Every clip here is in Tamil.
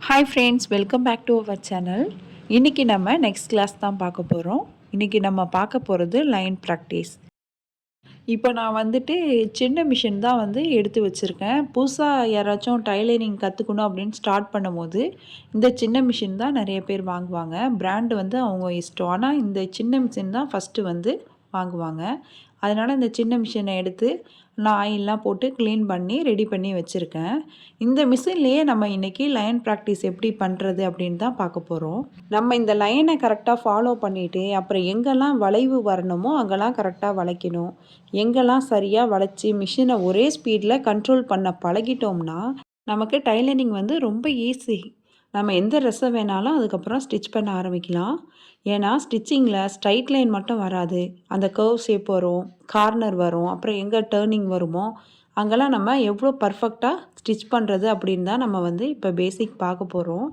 Hi friends, welcome back to our channel. இன்றைக்கி நம்ம நெக்ஸ்ட் கிளாஸ் தான் பார்க்க போகிறோம். இன்றைக்கி நம்ம பார்க்க போகிறது லைன் ப்ராக்டிஸ். இப்போ நான் வந்துட்டு சின்ன மிஷின் தான் எடுத்து வச்சுருக்கேன். புதுசாக யாராச்சும் டைலரிங் கற்றுக்கணும் அப்படின்னு ஸ்டார்ட் பண்ணும்போது இந்த சின்ன மிஷின் தான் நிறைய பேர் வாங்குவாங்க. பிராண்டு அவங்க இஷ்டம். ஆனால் இந்த சின்ன மிஷின் தான் ஃபஸ்ட்டு வாங்குவாங்க. அதனால் இந்த சின்ன மிஷினை எடுத்து நான் ஆயிலெலாம் போட்டு க்ளீன் பண்ணி ரெடி பண்ணி வச்சுருக்கேன். இந்த மிஷின்லேயே நம்ம இன்றைக்கி லைன் ப்ராக்டிஸ் எப்படி பண்ணுறது அப்படின்னு தான் பார்க்க போகிறோம். நம்ம இந்த லைனை கரெக்டாக ஃபாலோ பண்ணிவிட்டு அப்புறம் எங்கெல்லாம் வளைவு வரணுமோ அங்கெல்லாம் கரெக்டாக வளைக்கணும். எங்கெல்லாம் சரியாக வளைச்சி மிஷினை ஒரே ஸ்பீடில் கண்ட்ரோல் பண்ண பழகிட்டோம்னா நமக்கு டைலரிங் ரொம்ப ஈஸி. நம்ம எந்த ட்ரெஸ்ஸை வேணாலும் அதுக்கப்புறம் ஸ்டிச் பண்ண ஆரம்பிக்கலாம். ஏன்னா ஸ்டிச்சிங்கில் ஸ்ட்ரைட் லைன் மட்டும் வராது, அந்த கர்வ் ஷேப் வரும், கார்னர் வரும், அப்புறம் எங்கே டேர்னிங் வருமோ அங்கெல்லாம் நம்ம எவ்வளோ பர்ஃபெக்டாக ஸ்டிச் பண்ணுறது அப்படின்னு தான் நம்ம இப்போ பேசிக் பார்க்க போகிறோம்.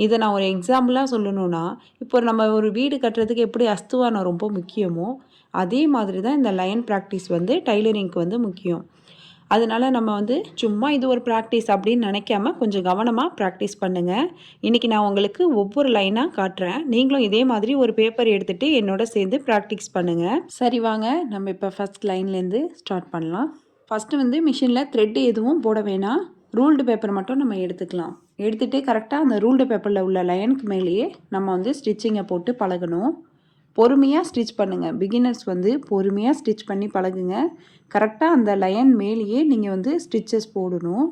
இதை நான் ஒரு எக்ஸாம்பிளாக சொல்லணுன்னா, இப்போ நம்ம ஒரு வீடு கட்டுறதுக்கு எப்படி அஸ்துவானம் ரொம்ப முக்கியமோ அதே மாதிரி தான் இந்த லைன் ப்ராக்டிஸ் டைலரிங்க்கு முக்கியம். அதனால் நம்ம சும்மா இது ஒரு ப்ராக்டிஸ் அப்படின்னு நினைக்காம கொஞ்சம் கவனமாக ப்ராக்டிஸ் பண்ணுங்கள். இன்றைக்கி நான் உங்களுக்கு ஒவ்வொரு லைனாக காட்டுறேன். நீங்களும் இதே மாதிரி ஒரு பேப்பர் எடுத்துகிட்டு என்னோட சேர்ந்து ப்ராக்டிஸ் பண்ணுங்கள். சரி வாங்க, நம்ம இப்போ ஃபஸ்ட் லைன்லேருந்து ஸ்டார்ட் பண்ணலாம். ஃபஸ்ட்டு மிஷினில் த்ரெட்டு எதுவும் போட வேணாம். ரூல்டு பேப்பர் மட்டும் நம்ம எடுத்துக்கலாம். எடுத்துகிட்டு கரெக்டாக அந்த ரூல்டு பேப்பரில் உள்ள லைனுக்கு மேலேயே நம்ம ஸ்டிச்சிங்கை போட்டு பழகணும். பொறுமையாக ஸ்டிச் பண்ணுங்கள். பிகினர்ஸ் பொறுமையாக ஸ்டிச் பண்ணி பழகுங்க. கரெக்டாக அந்த லைன் மேலேயே நீங்கள் ஸ்டிச்சஸ் போடணும்.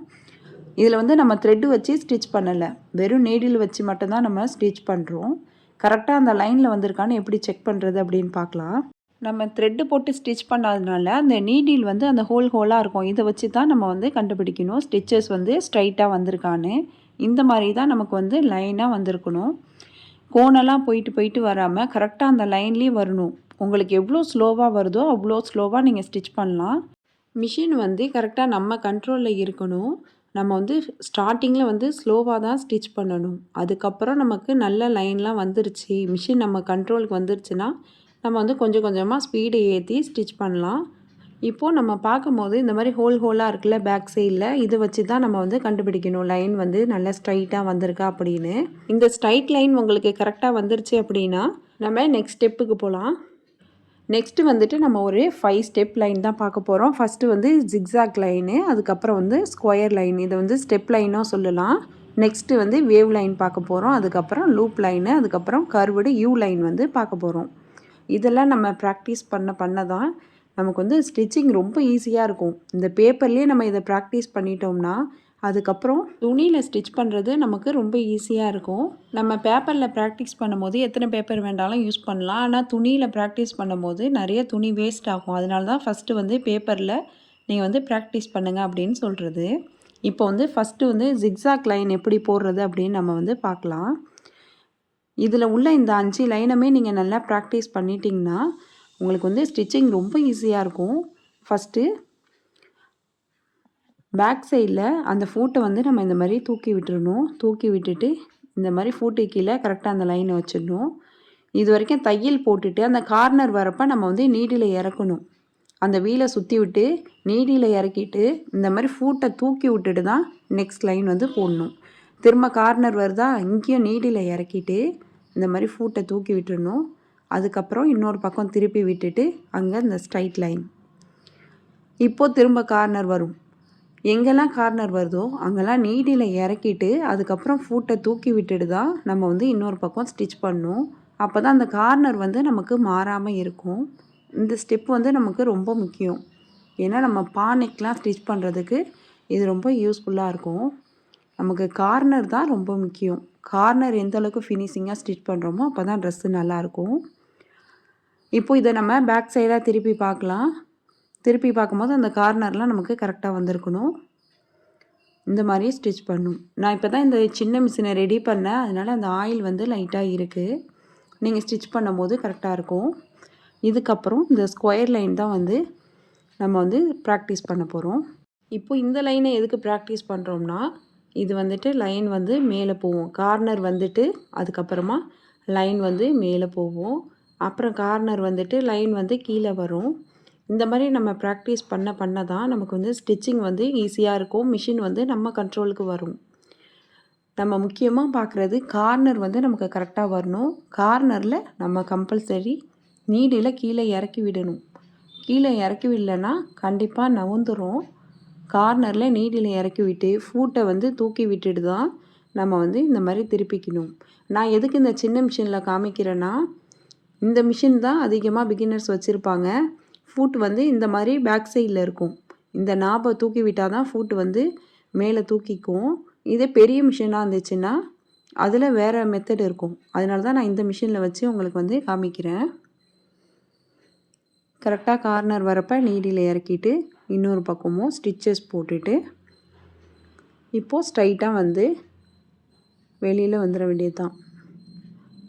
இதில் நம்ம த்ரெட்டு வச்சு ஸ்டிச் பண்ணலை, வெறும் நீடில் வச்சு மட்டும்தான் நம்ம ஸ்டிச் பண்ணுறோம். கரெக்டாக அந்த லைனில் வந்திருக்கான்னு எப்படி செக் பண்ணுறது அப்படின்னு பார்க்கலாம். நம்ம த்ரெட்டு போட்டு ஸ்டிச் பண்ணாததுனால அந்த நீடில் அந்த ஹோலாக இருக்கும். இதை வச்சு தான் நம்ம கண்டுபிடிக்கணும் ஸ்டிச்சஸ் ஸ்ட்ரைட்டாக வந்திருக்கான்னு. இந்த மாதிரி தான் நமக்கு லைனாக வந்திருக்கணும். கோனெல்லாம் போயிட்டு வராமல் கரெக்டாக அந்த லைன்லேயே வரணும். உங்களுக்கு எவ்வளோ ஸ்லோவாக வருதோ அவ்வளோ ஸ்லோவாக நீங்கள் ஸ்டிச் பண்ணலாம். மிஷின் கரெக்டாக நம்ம கண்ட்ரோலில் இருக்கணும். நம்ம ஸ்டார்டிங்கில் ஸ்லோவாக தான் ஸ்டிச் பண்ணணும். அதுக்கப்புறம் நமக்கு நல்ல லைன்லாம் வந்துருச்சு, மிஷின் நம்ம கண்ட்ரோலுக்கு வந்துருச்சுன்னா நம்ம கொஞ்சம் கொஞ்சமாக ஸ்பீடை ஏற்றி ஸ்டிச் பண்ணலாம். இப்போது நம்ம பார்க்கும்போது இந்த மாதிரி ஹோலாக இருக்குல்ல பேக் சைடில், இதை வச்சு தான் நம்ம கண்டுபிடிக்கணும் லைன் நல்லா ஸ்ட்ரைட்டாக வந்திருக்கா அப்படின்னு. இந்த ஸ்ட்ரைட் லைன் உங்களுக்கு கரெக்டாக வந்துருச்சு அப்படின்னா நம்ம நெக்ஸ்ட் ஸ்டெப்புக்கு போகலாம். நெக்ஸ்ட்டு நம்ம ஒரு 5 ஸ்டெப் லைன் தான் பார்க்க போகிறோம். ஃபஸ்ட்டு ஜிக்ஸாக் லைனு, அதுக்கப்புறம் ஸ்கொயர் லைன், இதை ஸ்டெப் லைனும் சொல்லலாம். நெக்ஸ்ட்டு வேவ் லைன் பார்க்க போகிறோம். அதுக்கப்புறம் லூப் லைனு, அதுக்கப்புறம் கர்வ்டு யூ லைன் பார்க்க போகிறோம். இதெல்லாம் நம்ம ப்ராக்டிஸ் பண்ண தான் நமக்கு ஸ்டிச்சிங் ரொம்ப ஈஸியாக இருக்கும். இந்த பேப்பர்லேயே நம்ம இதை ப்ராக்டிஸ் பண்ணிட்டோம்னா அதுக்கப்புறம் துணியில் ஸ்டிச் பண்ணுறது நமக்கு ரொம்ப ஈஸியாக இருக்கும். நம்ம பேப்பரில் ப்ராக்டிஸ் பண்ணும்போது எத்தனை பேப்பர் வேண்டாலும் யூஸ் பண்ணலாம். ஆனால் துணியில் ப்ராக்டிஸ் பண்ணும்போது நிறைய துணி வேஸ்ட் ஆகும். அதனால தான் ஃபஸ்ட்டு பேப்பரில் நீங்கள் ப்ராக்டிஸ் பண்ணுங்கள் அப்படின்னு சொல்கிறது. இப்போ ஃபஸ்ட்டு ஜிக்ஸாக் லைன் எப்படி போடுறது அப்படின்னு நம்ம பார்க்கலாம். இதில் உள்ள இந்த 5 லைனுமே நீங்கள் நல்லா ப்ராக்டிஸ் பண்ணிட்டீங்கன்னா உங்களுக்கு ஸ்டிச்சிங் ரொம்ப ஈஸியாக இருக்கும். ஃபஸ்ட்டு பேக் சைடில் அந்த ஃபூட்டை நம்ம இந்த மாதிரி தூக்கி விட்டுறணும். தூக்கி விட்டுட்டு இந்த மாதிரி ஃபூட்டு கீழே கரெக்டாக அந்த லைனை வச்சிடணும். இது வரைக்கும் தையல் போட்டுட்டு அந்த கார்னர் வரப்போ நம்ம நீடில் இறக்கணும். அந்த வீலை சுற்றி விட்டு நீடில் இறக்கிட்டு இந்த மாதிரி ஃபூட்டை தூக்கி விட்டுட்டு தான் நெக்ஸ்ட் லைன் போடணும். திரும்ப கார்னர் வருதா, இங்கேயும் நீடில் இறக்கிட்டு இந்த மாதிரி ஃபூட்டை தூக்கி விட்டுடணும். அதுக்கப்புறம் இன்னொரு பக்கம் திருப்பி விட்டுட்டு அங்கே இந்த ஸ்ட்ரைட் லைன். இப்போது திரும்ப கார்னர் வரும். எங்கெல்லாம் கார்னர் வருதோ அங்கெல்லாம் நீடில் இறக்கிட்டு அதுக்கப்புறம் ஃபூட்டை தூக்கி விட்டுட்டு தான் நம்ம இன்னொரு பக்கம் ஸ்டிச் பண்ணணும். அப்போ தான் அந்த கார்னர் நமக்கு மாறாமல் இருக்கும். இந்த ஸ்டெப் நமக்கு ரொம்ப முக்கியம். ஏன்னா நம்ம பானைக்கெலாம் ஸ்டிச் பண்ணுறதுக்கு இது ரொம்ப யூஸ்ஃபுல்லாக இருக்கும். நமக்கு கார்னர் தான் ரொம்ப முக்கியம். கார்னர் எந்த அளவுக்கு ஃபினிஷிங்காக ஸ்டிச் பண்ணுறோமோ அப்போ தான் ட்ரெஸ்ஸு நல்லாயிருக்கும். இப்போ இதை நம்ம பேக் சைடாக திருப்பி பார்க்கலாம். திருப்பி பார்க்கும்போது அந்த கார்னர்லாம் நமக்கு கரெக்டாக வந்திருக்கணும். இந்த மாதிரியே ஸ்டிச் பண்ணணும். நான் இப்போ தான் இந்த சின்ன மிஷினை ரெடி பண்ணேன், அதனால் அந்த ஆயில் லைட்டாக இருக்குது. நீங்கள் ஸ்டிச் பண்ணும்போது கரெக்டாக இருக்கும். இதுக்கப்புறம் இந்த ஸ்கொயர் லைன் தான் நம்ம ப்ராக்டிஸ் பண்ண போகிறோம். இப்போ இந்த லைனை எதுக்கு ப்ராக்டிஸ் பண்ணுறோம்னா, இது லைன் மேலே போகும். கார்னர் அதுக்கப்புறமா லைன் மேலே போகும். அப்புறம் கார்னர் லைன் கீழே வரும். இந்த மாதிரி நம்ம ப்ராக்டிஸ் பண்ண தான் நமக்கு ஸ்டிச்சிங் ஈஸியாக இருக்கும். மிஷின் நம்ம கண்ட்ரோலுக்கு வரும். நம்ம முக்கியமாக பார்க்குறது கார்னர் வந்து நமக்கு கரெக்டாக வரணும். கார்னரில் நம்ம கம்பல்சரி நீடில் கீழே இறக்கி விடணும். கீழே இறக்கி விடலைன்னா கண்டிப்பாக நவுந்துரும். கார்னரில் நீடில் இறக்கி விட்டு ஃபூட்டை வந்து தூக்கி விட்டுட்டு தான் நம்ம வந்து இந்த மாதிரி திருப்பிக்கணும். நான் எதுக்கு இந்த சின்ன மிஷினில் காமிக்கிறேன்னா, இந்த மிஷின் தான் அதிகமாக பிகினர்ஸ் வச்சுருப்பாங்க. ஃபூட் வந்து இந்த மாதிரி பேக் சைடில் இருக்கும். இந்த நாபை தூக்கி விட்டால் தான் ஃபூட் வந்து மேலே தூக்கிக்கும். இதே பெரிய மிஷினாக இருந்துச்சுன்னா அதில் வேறு மெத்தட் இருக்கும். அதனால தான் நான் இந்த மிஷினில் வச்சு உங்களுக்கு வந்து காமிக்கிறேன். கரெக்டாக கார்னர் வரப்போ நீடில் இறக்கிட்டு இன்னொரு பக்கமும் ஸ்டிச்சஸ் போட்டுட்டு இப்போது ஸ்ட்ரைட்டாக வந்து வெளியில் வந்துட வேண்டியது தான்.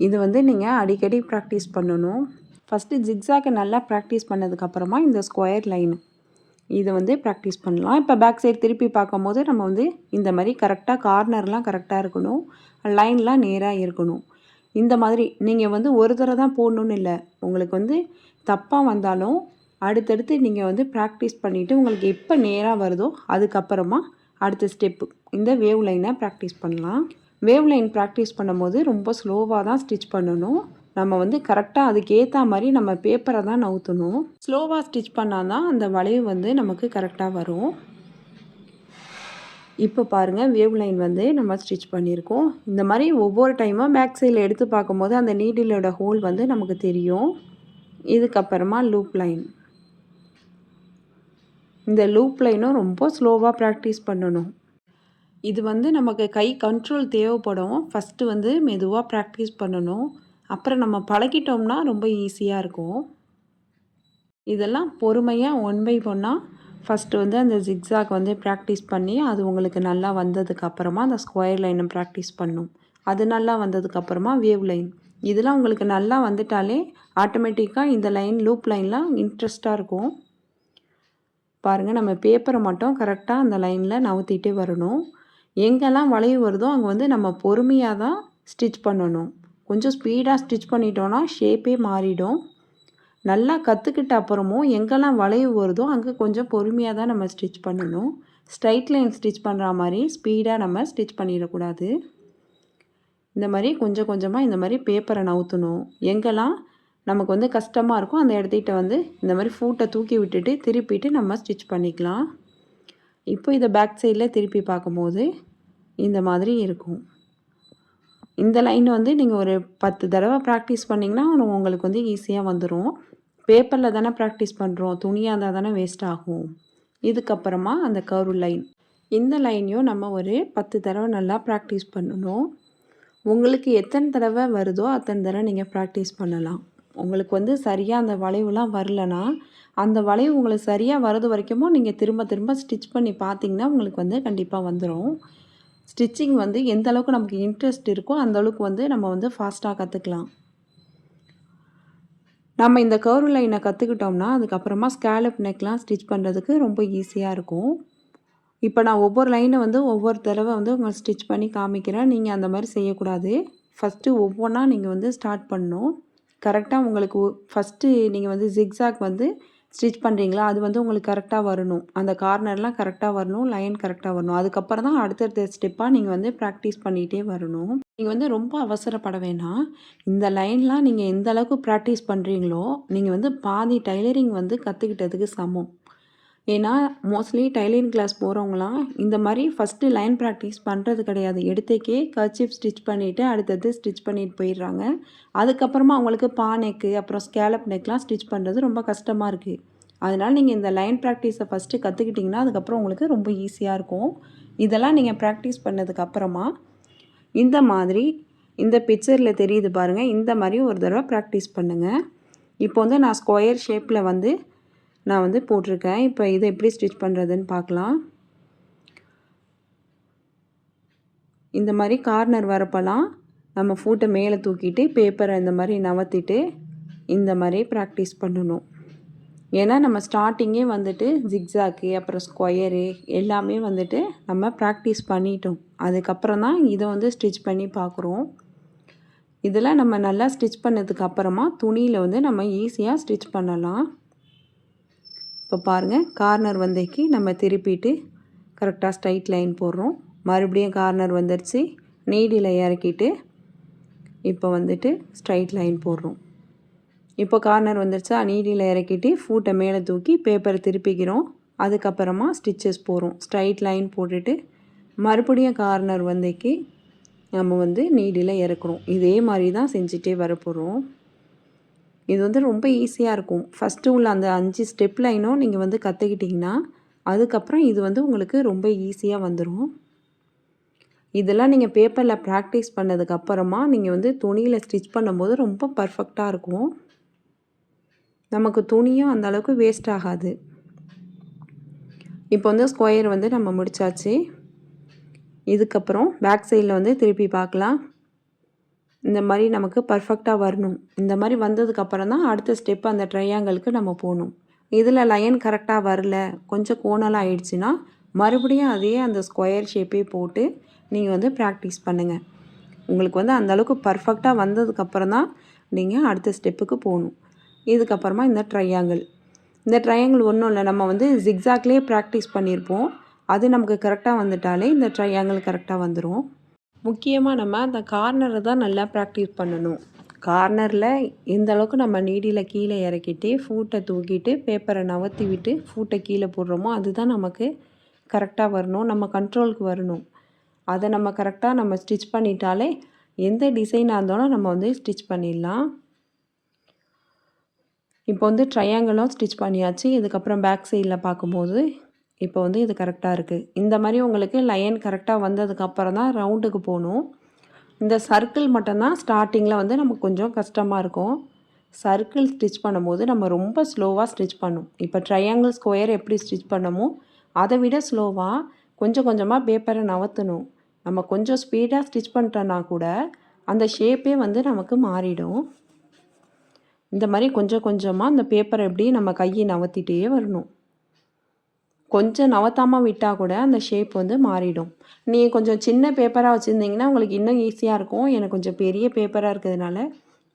இது வந்து நீங்கள் அடிக்கடி ப்ராக்டிஸ் பண்ணணும். ஃபஸ்ட்டு ஜிக்ஸாக்கை நல்லா ப்ராக்டிஸ் பண்ணதுக்கப்புறமா இந்த ஸ்கொயர் லைன் இதை வந்து ப்ராக்டிஸ் பண்ணலாம். இப்போ பேக் சைடு திருப்பி பார்க்கும்போது நம்ம வந்து இந்த மாதிரி கரெக்டாக கார்னர்லாம் கரெக்டாக இருக்கணும், லைன்லாம் நேராக இருக்கணும். இந்த மாதிரி நீங்கள் வந்து ஒரு தடவை தான் போடணுன்னு இல்லை. உங்களுக்கு வந்து தப்பாக வந்தாலும் அடுத்தடுத்து நீங்கள் வந்து ப்ராக்டிஸ் பண்ணிவிட்டு உங்களுக்கு எப்போ நேராக வருதோ அதுக்கப்புறமா அடுத்த ஸ்டெப்பு இந்த வேவ் லைனை ப்ராக்டிஸ் பண்ணலாம். வேவ் லைன் ப்ராக்டிஸ் பண்ணும்போது ரொம்ப ஸ்லோவாக தான் ஸ்டிச் பண்ணணும். நம்ம வந்து கரெக்டாக அதுக்கு ஏற்ற மாதிரி நம்ம பேப்பரை தான் நவுற்றணும். ஸ்லோவாக ஸ்டிச் பண்ணால் தான் அந்த வளைவு வந்து நமக்கு கரெக்டாக வரும். இப்போ பாருங்கள், வேவ் லைன் வந்து நம்ம ஸ்டிச் பண்ணியிருக்கோம். இந்த மாதிரி ஒவ்வொரு டைமும் பேக் சைடில் எடுத்து பார்க்கும்போது அந்த நீடிலோட ஹோல் வந்து நமக்கு தெரியும். இதுக்கப்புறமா லூப் லைன். இந்த லூப் லைனும் ரொம்ப ஸ்லோவாக ப்ராக்டிஸ் பண்ணணும். இது வந்து நமக்கு கை கண்ட்ரோல் தேவைப்படும். ஃபஸ்ட்டு வந்து மெதுவாக ப்ராக்டிஸ் பண்ணணும். அப்புறம் நம்ம பழகிட்டோம்னா ரொம்ப ஈஸியாக இருக்கும். இதெல்லாம் பொறுமையாக 1 பை 1 ஃபஸ்ட்டு வந்து அந்த ஜிக்ஸாக் வந்து ப்ராக்டிஸ் பண்ணி அது உங்களுக்கு நல்லா வந்ததுக்கப்புறமா அந்த ஸ்கொயர் லைனை ப்ராக்டிஸ் பண்ணணும். அது நல்லா வந்ததுக்கப்புறமா வேவ் லைன். இதெல்லாம் உங்களுக்கு நல்லா வந்துட்டாலே ஆட்டோமேட்டிக்காக இந்த லைன் லூப் லைன்லாம் இன்ட்ரெஸ்ட்டாக இருக்கும். பாருங்கள், நம்ம பேப்பரை மட்டும் கரெக்டாக அந்த லைனில் நவுத்திட்டே வரணும். எங்கெல்லாம் வளைவு வருதோ அங்கே வந்து நம்ம பொறுமையாக தான் ஸ்டிச் பண்ணணும். கொஞ்சம் ஸ்பீடாக ஸ்டிச் பண்ணிட்டோன்னா ஷேப்பே மாறிடும். நல்லா கற்றுக்கிட்ட அப்புறமும் எங்கெல்லாம் வளைவு வருதோ அங்கே கொஞ்சம் பொறுமையாக தான் நம்ம ஸ்டிச் பண்ணணும். ஸ்ட்ரைட் லைன் ஸ்டிச் பண்ணுற மாதிரி ஸ்பீடாக நம்ம ஸ்டிச் பண்ணிடக்கூடாது. இந்த மாதிரி கொஞ்சம் கொஞ்சமாக இந்த மாதிரி பேப்பரை நவுற்றணும். எங்கெல்லாம் நமக்கு வந்து கஷ்டமாக இருக்கும் அந்த இடத்துக்கிட்ட வந்து இந்த மாதிரி ஃபூட்டை தூக்கி விட்டுட்டு திருப்பிட்டு நம்ம ஸ்டிச் பண்ணிக்கலாம். இப்போ இதை பேக் சைடில் திருப்பி பார்க்கும்போது இந்த மாதிரி இருக்கும். இந்த லைன் வந்து நீங்கள் ஒரு 10 தடவை ப்ராக்டிஸ் பண்ணிங்கன்னா உங்களுக்கு வந்து ஈஸியாக வந்துடும். பேப்பரில் தானே ப்ராக்டிஸ் பண்ணுறோம், துணியாக இருந்தால் தானே வேஸ்ட் ஆகும். இதுக்கப்புறமா அந்த கர்வ் லைன், இந்த லைனையும் நம்ம ஒரு 10 தடவை நல்லா ப்ராக்டிஸ் பண்ணணும். உங்களுக்கு எத்தனை தடவை வருதோ அத்தனை தடவை நீங்கள் ப்ராக்டிஸ் பண்ணலாம். உங்களுக்கு வந்து சரியாக அந்த வளைவுலாம் வரலனா அந்த வளைவு உங்களுக்கு சரியாக வரது வரைக்கும் நீங்கள் திரும்ப திரும்ப ஸ்டிச் பண்ணி பார்த்தீங்கன்னா உங்களுக்கு வந்து கண்டிப்பாக வந்துடும். ஸ்டிச்சிங் வந்து எந்த அளவுக்கு நமக்கு இன்ட்ரெஸ்ட் இருக்கோ அந்த அளவுக்கு வந்து நம்ம வந்து ஃபாஸ்ட்டாக கற்றுக்கலாம். நம்ம இந்த கர்வ் லைனை கற்றுக்கிட்டோம்னா அதுக்கப்புறமா ஸ்கேலப் நெக்லாம் ஸ்டிச் பண்ணுறதுக்கு ரொம்ப ஈஸியாக இருக்கும். இப்போ நான் ஒவ்வொரு லைனை வந்து ஒவ்வொரு தடவை வந்து உங்களுக்கு ஸ்டிச் பண்ணி காமிக்கிறேன். நீங்கள் அந்த மாதிரி செய்யக்கூடாது. ஃபஸ்ட்டு ஒவ்வொன்றா நீங்கள் வந்து ஸ்டார்ட் பண்ணணும். கரெக்டாக உங்களுக்கு ஃபஸ்ட்டு நீங்கள் வந்து ஜிக்ஸாக் வந்து ஸ்டிச் பண்ணுறீங்களா அது வந்து உங்களுக்கு கரெக்டாக வரணும். அந்த கார்னர்லாம் கரெக்டாக வரணும், லைன் கரெக்டாக வரணும். அதுக்கப்புறம் தான் அடுத்தடுத்த ஸ்டெப்பாக நீங்கள் வந்து ப்ராக்டிஸ் பண்ணிகிட்டே வரணும். நீங்கள் வந்து ரொம்ப அவசரப்பட வேணாம். இந்த லைன்லாம் நீங்கள் எந்த அளவுக்கு ப்ராக்டிஸ் பண்ணுறீங்களோ நீங்கள் வந்து பாதி டைலரிங் வந்து கற்றுக்கிட்டதுக்கு சமம். ஏன்னா மோஸ்ட்லி டைலரிங் கிளாஸ் போகிறவங்களாம் இந்த மாதிரி ஃபஸ்ட்டு லைன் ப்ராக்டிஸ் பண்ணுறது கிடையாது. எடுத்தக்கே கர்ச்சீஃப் ஸ்டிச் பண்ணிவிட்டு அடுத்தது ஸ்டிச் பண்ணிட்டு போயிடுறாங்க. அதுக்கப்புறமா அவங்களுக்கு நெக்கு அப்புறம் ஸ்கேலப் நெக்லாம் ஸ்டிச் பண்ணுறது ரொம்ப கஷ்டமாக இருக்குது. அதனால் நீங்கள் இந்த லைன் ப்ராக்டிஸை ஃபஸ்ட்டு கற்றுக்கிட்டிங்கன்னா அதுக்கப்புறம் உங்களுக்கு ரொம்ப ஈஸியாக இருக்கும். இதெல்லாம் நீங்கள் ப்ராக்டிஸ் பண்ணதுக்கப்புறமா இந்த மாதிரி இந்த பிக்சரில் தெரியுது பாருங்கள், இந்த மாதிரி ஒரு தடவை ப்ராக்டிஸ் பண்ணுங்கள். இப்போ வந்து நான் ஸ்கொயர் ஷேப்பில் வந்து நான் வந்து போட்டிருக்கேன். இப்போ இதை எப்படி ஸ்டிச் பண்ணுறதுன்னு பார்க்கலாம். இந்த மாதிரி கார்னர் வரப்பெல்லாம் நம்ம ஃபூட்டை மேலே தூக்கிட்டு பேப்பரை இந்த மாதிரி நவத்திட்டு இந்த மாதிரி ப்ராக்டிஸ் பண்ணணும். ஏன்னா நம்ம ஸ்டார்டிங்கே வந்துட்டு ஜிக்ஸாக்கு அப்புறம் ஸ்கொயரு எல்லாமே வந்துட்டு நம்ம ப்ராக்டிஸ் பண்ணிட்டோம். அதுக்கப்புறம் தான் இதை வந்து ஸ்டிச் பண்ணி பார்க்குறோம். இதெல்லாம் நம்ம நல்லா ஸ்டிச் பண்ணதுக்கப்புறமா துணியில் வந்து நம்ம ஈஸியாக ஸ்டிச் பண்ணலாம். இப்போ பாருங்கள், கார்னர் வந்தேக்கி நம்ம திருப்பிட்டு கரெக்டாக ஸ்ட்ரைட் லைன் போடுறோம். மறுபடியும் கார்னர் வந்துடுச்சு. நீடியில் இறக்கிட்டு இப்போ வந்துட்டு ஸ்ட்ரைட் லைன் போடுறோம். இப்போ கார்னர் வந்துருச்சா, நீடியில் இறக்கிட்டு ஃபூட்டை மேலே தூக்கி பேப்பரை திருப்பிக்கிறோம். அதுக்கப்புறமா ஸ்டிச்சஸ் போடுறோம். ஸ்ட்ரைட் லைன் போட்டுட்டு மறுபடியும் கார்னர் வந்துக்கு நம்ம வந்து நீடியில் இறக்குறோம். இதே மாதிரி தான் செஞ்சுட்டே வரப்போகிறோம். இது வந்து ரொம்ப ஈஸியாக இருக்கும். ஃபஸ்ட்டு உள்ள அந்த 5 ஸ்டெப் லைனும் நீங்கள் வந்து கற்றுக்கிட்டிங்கன்னா அதுக்கப்புறம் இது வந்து உங்களுக்கு ரொம்ப ஈஸியாக வந்துடும். இதெல்லாம் நீங்கள் பேப்பரில் ப்ராக்டிஸ் பண்ணதுக்கப்புறமா நீங்கள் வந்து துணியில் ஸ்டிச் பண்ணும்போது ரொம்ப பர்ஃபெக்டாக இருக்கும். நமக்கு துணியும் அந்த அளவுக்கு வேஸ்ட் ஆகாது. இப்போ வந்து ஸ்கொயர் வந்து நம்ம முடிச்சாச்சு. இதுக்கப்புறம் பேக் சைடில் வந்து திருப்பி பார்க்கலாம். இந்த மாதிரி நமக்கு பர்ஃபெக்டாக வரணும். இந்த மாதிரி வந்ததுக்கப்புறம் தான் அடுத்த ஸ்டெப் அந்த ட்ரையாங்கிளுக்கு நம்ம போகணும். இதில் லைன் கரெக்டாக வரல, கொஞ்சம் கோணலாக ஆயிடுச்சுன்னா மறுபடியும் அதே அந்த ஸ்கொயர் ஷேப்பே போட்டு நீங்கள் வந்து ப்ராக்டிஸ் பண்ணுங்கள். உங்களுக்கு வந்து அந்தளவுக்கு பர்ஃபெக்டாக வந்ததுக்கப்புறம் தான் நீங்கள் அடுத்த ஸ்டெப்புக்கு போகணும். இதுக்கப்புறமா இந்த ட்ரையாங்கிள் ஒன்றும் இல்லை, நம்ம வந்து ஜிக்ஸாக்லேயே ப்ராக்டிஸ் பண்ணியிருப்போம். அது நமக்கு கரெக்டாக வந்துட்டாலே இந்த ட்ரையாங்கிள் கரெக்டாக வந்துடும். முக்கியமாக நம்ம அந்த கார்னரை தான் நல்லா ப்ராக்டிஸ் பண்ணணும். கார்னரில் எந்த அளவுக்கு நம்ம நீடியில் கீழே இறக்கிட்டு ஃபூட்டை தூக்கிட்டு பேப்பரை நவர்த்தி விட்டு ஃபூட்டை கீழே போடுறோமோ அதுதான் நமக்கு கரெக்டாக வரணும், நம்ம கண்ட்ரோலுக்கு வரணும். அதை நம்ம கரெக்டாக நம்ம ஸ்டிச் பண்ணிட்டாலே எந்த டிசைனாக இருந்தாலும் நம்ம வந்து ஸ்டிச் பண்ணிடலாம். இப்போ வந்து ட்ரையாங்கிளும் ஸ்டிச் பண்ணியாச்சு. இதுக்கப்புறம் பேக் சைடில் பார்க்கும்போது இப்போ வந்து இது கரெக்டாக இருக்குது. இந்த மாதிரி உங்களுக்கு லைன் கரெக்டாக வந்ததுக்கப்புறம் தான் ரவுண்டுக்கு போகணும். இந்த சர்க்கிள் மட்டும்தான் ஸ்டார்டிங்கில் வந்து நமக்கு கொஞ்சம் கஷ்டமாக இருக்கும். சர்க்கிள் ஸ்டிச் பண்ணும்போது நம்ம ரொம்ப ஸ்லோவாக ஸ்டிச் பண்ணணும். இப்போ ட்ரையாங்கிள் ஸ்கொயர் எப்படி ஸ்டிச் பண்ணமோ அதை விட ஸ்லோவாக கொஞ்சம் கொஞ்சமாக பேப்பரை நவர்த்தணும். நம்ம கொஞ்சம் ஸ்பீடாக ஸ்டிச் பண்ணிட்டோன்னா கூட அந்த ஷேப்பே வந்து நமக்கு மாறிடும். இந்த மாதிரி கொஞ்சம் கொஞ்சமாக அந்த பேப்பரை எப்படி நம்ம கையை நவர்த்திட்டே வரணும். கொஞ்சம் நவர்த்தாமல் விட்டால் கூட அந்த ஷேப் வந்து மாறிடும். நீங்கள் கொஞ்சம் சின்ன பேப்பராக வச்சுருந்தீங்கன்னா உங்களுக்கு இன்னும் ஈஸியாக இருக்கும். எனக்கு கொஞ்சம் பெரிய பேப்பராக இருக்கிறதுனால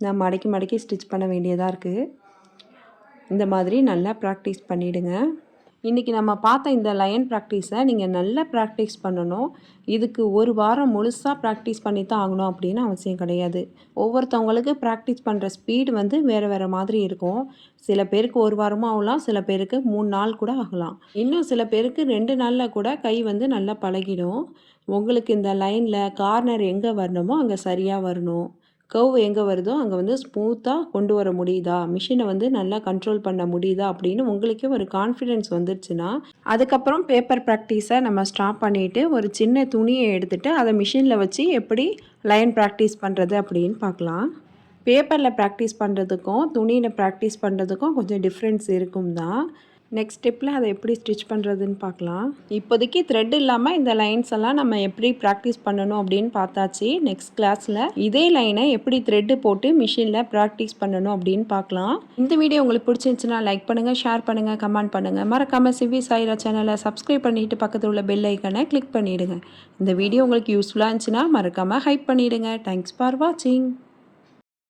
நான் மடக்கி மடக்கி ஸ்டிச் பண்ண வேண்டியதாக இருக்குது. இந்த மாதிரி நல்லா ப்ராக்டிஸ் பண்ணிவிடுங்க. இன்றைக்கி நம்ம பார்த்த இந்த லைன் ப்ராக்டிஸை நீங்கள் நல்லா ப்ராக்டிஸ் பண்ணணும். இதுக்கு ஒரு வாரம் முழுசாக ப்ராக்டிஸ் பண்ணி தான் ஆகணும் அப்படின்னு அவசியம் கிடையாது. ஒவ்வொருத்தவங்களுக்கு ப்ராக்டிஸ் பண்ணுற ஸ்பீடு வந்து வேறு வேறு மாதிரி இருக்கும். சில பேருக்கு ஒரு வாரமும் ஆகலாம், சில பேருக்கு 3 நாள் கூட ஆகலாம். இன்னும் சில பேருக்கு 2 நாளில் கூட கை வந்து நல்லா பழகிடும். உங்களுக்கு இந்த லைனில் கார்னர் எங்கே வரணுமோ அங்கே சரியாக வரணும், கர்வ் எங்கே வருதோ அங்கே வந்து ஸ்மூத்தாக கொண்டு வர முடியுதா, மிஷினை வந்து நல்லா கண்ட்ரோல் பண்ண முடியுதா அப்படின்னு உங்களுக்கே ஒரு கான்ஃபிடென்ஸ் வந்துருச்சுன்னா அதுக்கப்புறம் பேப்பர் ப்ராக்டிஸை நம்ம ஸ்டாப் பண்ணிவிட்டு ஒரு சின்ன துணியை எடுத்துகிட்டு அதை மிஷினில் வச்சு எப்படி லைன் ப்ராக்டிஸ் பண்ணுறது அப்படின்னு பார்க்கலாம். பேப்பரில் ப்ராக்டிஸ் பண்ணுறதுக்கும் துணியில் ப்ராக்டிஸ் பண்ணுறதுக்கும் கொஞ்சம் டிஃப்ரென்ஸ் இருக்கும் தான். நெக்ஸ்ட் ஸ்டெப்பில் அதை எப்படி ஸ்டிச் பண்ணுறதுன்னு பார்க்கலாம். இப்போதைக்கு த்ரெட் இல்லாமல் இந்த லைன்ஸ் எல்லாம் நம்ம எப்படி ப்ராக்டிஸ் பண்ணணும் அப்படின்னு பார்த்தாச்சு. நெக்ஸ்ட் கிளாஸில் இதே லைனை எப்படி த்ரெட்டு போட்டு மிஷினில் ப்ராக்டிஸ் பண்ணணும் அப்படின்னு பார்க்கலாம். இந்த வீடியோ உங்களுக்கு பிடிச்சிருந்துச்சுன்னா லைக் பண்ணுங்கள், ஷேர் பண்ணுங்கள், கமெண்ட் பண்ணுங்கள். மறக்காமல் சிவி சாய்ரா சேனலை சப்ஸ்கிரைப் பண்ணிவிட்டு பக்கத்தில் உள்ள பெல் ஐக்கனை கிளிக் பண்ணிவிடுங்க. இந்த வீடியோ உங்களுக்கு யூஸ்ஃபுல்லாக இருந்துச்சுன்னா மறக்காமல் ஹைப் பண்ணிவிடுங்க. தேங்க்ஸ் ஃபார் வாட்சிங்.